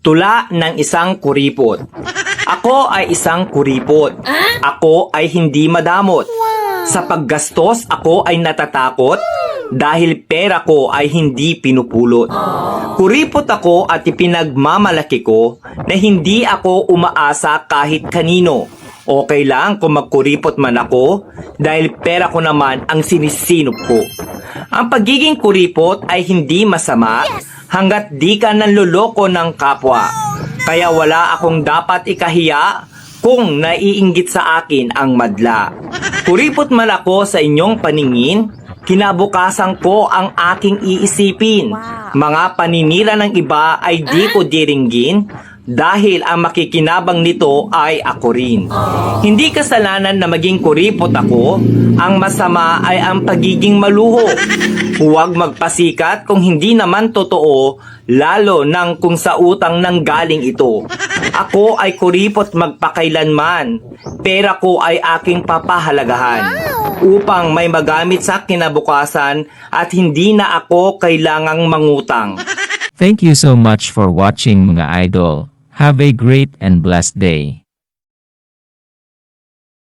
Tula ng isang kuripot. Ako ay isang kuripot. Ako ay hindi madamot. Sa paggastos ako ay natatakot dahil pera ko ay hindi pinupulot. Kuripot ako at ipinagmamalaki ko na hindi ako umaasa kahit kanino. Okay lang kung magkuripot man ako dahil pera ko naman ang sinisinop ko. Ang pagiging kuripot ay hindi masama hanggat di ka nanloloko ng kapwa. Kaya wala akong dapat ikahiya kung naiinggit sa akin ang madla. Kuripot man ako sa inyong paningin, kinabukasan ko ang aking iisipin. Mga paninira ng iba ay di ko diringgin dahil ang makikinabang nito ay ako rin. Hindi kasalanan na maging kuripot ako, ang masama ay ang pagiging maluho. Huwag magpasikat kung hindi naman totoo, lalo nang kung sa utang nang galing ito. Ako ay kuripot magpakailanman, pera ko ay aking papahalagahan upang may magamit sa kinabukasan at hindi na ako kailangang mangutang. Thank you so much for watching mga idol. Have a great and blessed day.